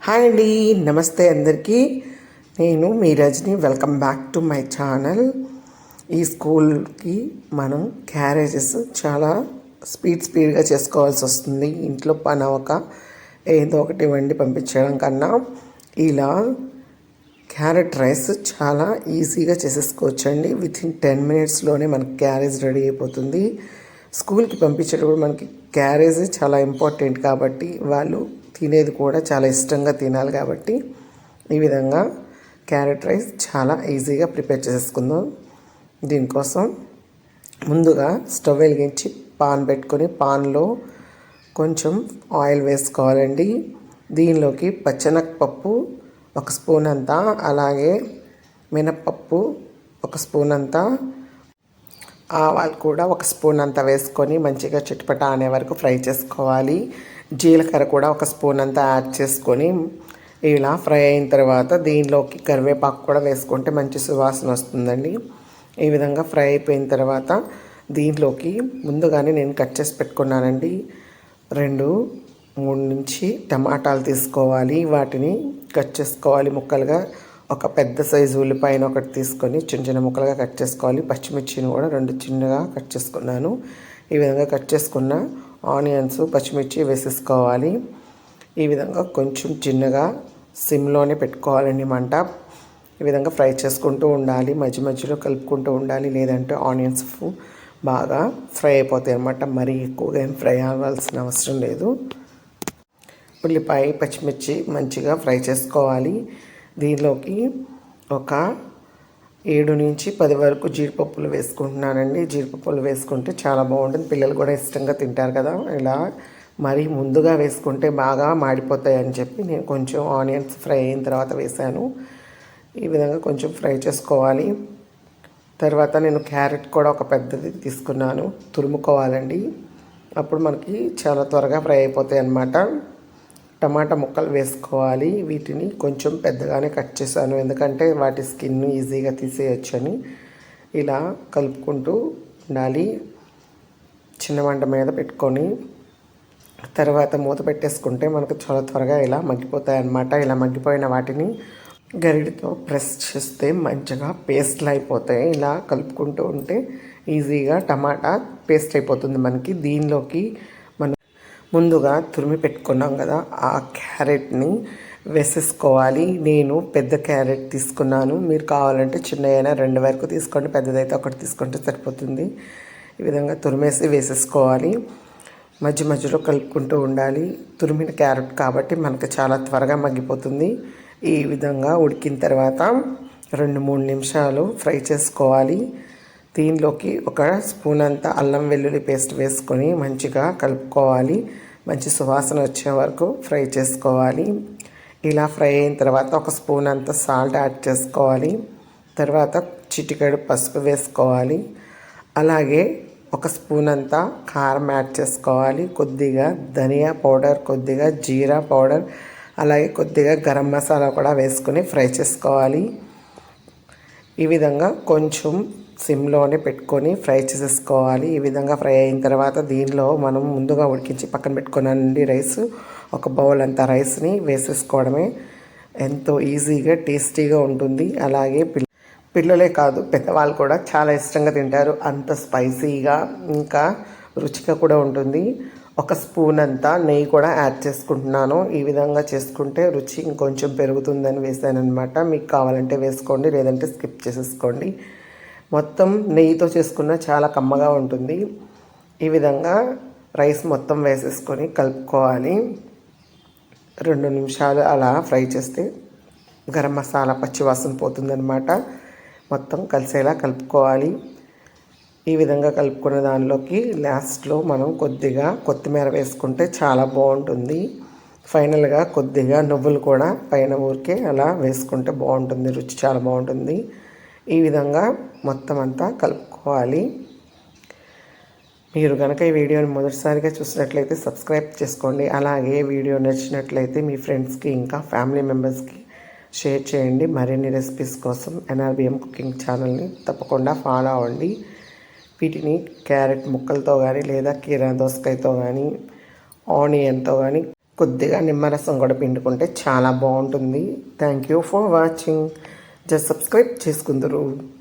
Hi అండి, నమస్తే అందరికీ. నేను మీ Rajani. Welcome back to my channel. ఈ స్కూల్కి మనం క్యారేజెస్ చాలా స్పీడ్గా చేసుకోవాల్సి వస్తుంది. ఇంట్లో పని అవ్వక ఏదో ఒకటి వండి పంపించడం కన్నా ఇలా క్యారెట్ రైస్ చాలా ఈజీగా చేసేసుకోవచ్చండి. వితిన్ 10 minutesలోనే మనకి క్యారేజ్ రెడీ అయిపోతుంది. స్కూల్కి పంపించేటప్పుడు మనకి క్యారేజ్ చాలా ఇంపార్టెంట్ కాబట్టి వాళ్ళు తినేది కూడా చాలా ఇష్టంగా తినాలి కాబట్టి ఈ విధంగా క్యారెట్ రైస్ చాలా ఈజీగా ప్రిపేర్ చేసుకుందాం. దీనికోసం ముందుగా స్టవ్ వెలిగించి పాన్ పెట్టుకొని పాన్లో కొంచెం ఆయిల్ వేసుకోవాలండి. దీనిలోకి పచ్చెనగపప్పు 1 స్పూన్ అంతా, అలాగే మినప్పప్పు 1 స్పూన్ అంతా, ఆవాలు కూడా 1 స్పూన్ అంతా వేసుకొని మంచిగా చిటపట అనే వరకు ఫ్రై చేసుకోవాలి. జీలకర్ర కూడా 1 స్పూన్ అంతా యాడ్ చేసుకొని ఇలా ఫ్రై అయిన తర్వాత దీనిలోకి కరివేపాకు కూడా వేసుకుంటే మంచి సువాసన వస్తుందండి. ఈ విధంగా ఫ్రై అయిపోయిన తర్వాత దీంట్లోకి ముందుగానే నేను కట్ చేసి పెట్టుకున్నానండి 2-3 నుంచి టమాటాలు తీసుకోవాలి. వాటిని కట్ చేసుకోవాలి ముక్కలుగా. ఒక పెద్ద సైజు ఉల్లిపాయను ఒకటి తీసుకొని చిన్న ముక్కలుగా కట్ చేసుకోవాలి. పచ్చిమిర్చిని కూడా 2 చిన్నగా కట్ చేసుకున్నాను. ఈ విధంగా కట్ చేసుకున్న ఆనియన్స్, పచ్చిమిర్చి వేసేసుకోవాలి. ఈ విధంగా కొంచెం చిన్నగా సిమ్లోనే పెట్టుకోవాలండి మంట. ఈ విధంగా ఫ్రై చేసుకుంటూ ఉండాలి, మధ్యలో కలుపుకుంటూ ఉండాలి, లేదంటే ఆనియన్స్ బాగా ఫ్రై అయిపోతాయి అన్నమాట. మరీ ఎక్కువగా ఏం ఫ్రై అవ్వాల్సిన అవసరం లేదు. ఉల్లిపాయ, పచ్చిమిర్చి మంచిగా ఫ్రై చేసుకోవాలి. దీనిలోకి ఒక 7 నుంచి 10 వరకు జీడిపప్పులు వేసుకుంటున్నానండి. జీడిపప్పులు వేసుకుంటే చాలా బాగుంటుంది, పిల్లలు కూడా ఇష్టంగా తింటారు కదా. ఇలా మరి ముందుగా వేసుకుంటే బాగా మాడిపోతాయి అని చెప్పి నేను కొంచెం ఆనియన్స్ ఫ్రై అయిన తర్వాత వేసాను. ఈ విధంగా కొంచెం ఫ్రై చేసుకోవాలి. తర్వాత నేను క్యారెట్ కూడా ఒక పెద్దది తీసుకున్నాను, తురుముకోవాలండి. అప్పుడు మనకి చాలా త్వరగా ఫ్రై అయిపోతాయి అన్నమాట. టమాటా ముక్కలు వేసుకోవాలి. వీటిని కొంచెం పెద్దగానే కట్ చేశాను, ఎందుకంటే వాటి స్కిన్ ఈజీగా తీసేయచ్చని. ఇలా కలుపుకుంటూ ఉండాలి చిన్న మంట మీద పెట్టుకొని. తర్వాత మూత పెట్టేసుకుంటే మనకు చాలా త్వరగా ఇలా మగ్గిపోతాయి అన్నమాట. ఇలా మగ్గిపోయిన వాటిని గరిటతో ప్రెస్ చేస్తే మంచిగా పేస్ట్లు అయిపోతాయి. ఇలా కలుపుకుంటూ ఉంటే ఈజీగా టమాటా పేస్ట్ అయిపోతుంది మనకి. దీనిలోకి ముందుగా తురిమి పెట్టుకున్నాం కదా, ఆ క్యారెట్ని వేసేసుకోవాలి. నేను పెద్ద క్యారెట్ తీసుకున్నాను, మీరు కావాలంటే చిన్నదైనా 2 వరకు తీసుకోండి, పెద్దదైతే 1 తీసుకుంటే సరిపోతుంది. ఈ విధంగా తురిమేసి వేసేసుకోవాలి. మధ్యలో కలుపుకుంటూ ఉండాలి. తురిమిన క్యారెట్ కాబట్టి మనకు చాలా త్వరగా మగ్గిపోతుంది. ఈ విధంగా ఉడికిన తర్వాత 2-3 నిమిషాలు ఫ్రై చేసుకోవాలి. దీనిలోకి 1 స్పూన్ అంతా అల్లం వెల్లుల్లి పేస్ట్ వేసుకొని మంచిగా కలుపుకోవాలి. మంచి సువాసన వచ్చే వరకు ఫ్రై చేసుకోవాలి. ఇలా ఫ్రై అయిన తర్వాత 1 స్పూన్ అంతా సాల్ట్ యాడ్ చేసుకోవాలి. తర్వాత చిటికెడు పసుపు వేసుకోవాలి. అలాగే 1 స్పూన్ అంతా కారం యాడ్ చేసుకోవాలి. కొద్దిగా ధనియా పౌడర్, కొద్దిగా జీరా పౌడర్, అలాగే కొద్దిగా గరం మసాలా కూడా వేసుకొని ఫ్రై చేసుకోవాలి. ఈ విధంగా కొంచెం సిమ్లోనే పెట్టుకొని ఫ్రై చేసేసుకోవాలి. ఈ విధంగా ఫ్రై అయిన తర్వాత దీనిలో మనం ముందుగా ఉడికించి పక్కన పెట్టుకున్నానండి రైస్, 1 బౌల్ అంతా రైస్ని వేసేసుకోవడమే. ఎంతో ఈజీగా టేస్టీగా ఉంటుంది. అలాగే పిల్లలే కాదు పెద్దవాళ్ళు కూడా చాలా ఇష్టంగా తింటారు. అంత స్పైసీగా ఇంకా రుచిగా కూడా ఉంటుంది. 1 స్పూన్ అంతా నెయ్యి కూడా యాడ్ చేసుకుంటున్నాను. ఈ విధంగా చేసుకుంటే రుచి ఇంకొంచెం పెరుగుతుందని వేసాను అనమాట. మీకు కావాలంటే వేసుకోండి, లేదంటే స్కిప్ చేసేసుకోండి. మొత్తం నెయ్యితో చేసుకున్న చాలా కమ్మగా ఉంటుంది. ఈ విధంగా రైస్ మొత్తం వేసేసుకొని కలుపుకోవాలి. 2 నిమిషాలు అలా ఫ్రై చేస్తే గరం మసాలా పచ్చివాసన పోతుందన్నమాట. మొత్తం కలిసేలా కలుపుకోవాలి. ఈ విధంగా కలుపుకున్న దానిలోకి లాస్ట్లో మనం కొద్దిగా కొత్తిమీర వేసుకుంటే చాలా బాగుంటుంది. ఫైనల్గా కొద్దిగా నువ్వులు కూడా పైన ఊరికే అలా వేసుకుంటే బాగుంటుంది, రుచి చాలా బాగుంటుంది. ఈ విధంగా మొత్తం అంతా కలుపుకోవాలి. మీరు కనుక ఈ వీడియోని మొదటిసారిగా చూసినట్లయితే సబ్స్క్రైబ్ చేసుకోండి. అలాగే వీడియో నచ్చినట్లయితే మీ ఫ్రెండ్స్కి ఇంకా ఫ్యామిలీ మెంబర్స్కి షేర్ చేయండి. మరిన్ని రెసిపీస్ కోసం NRBM కుకింగ్ ఛానల్ని తప్పకుండా ఫాలో అవ్వండి. వీటిని క్యారెట్ ముక్కలతో కానీ లేదా కీరా దోసకాయతో కానీ ఆనియన్తో కానీ కొద్దిగా నిమ్మరసం కూడా పిండుకుంటే చాలా బాగుంటుంది. Thank you for watching. Just subscribe చేసుకుందరు.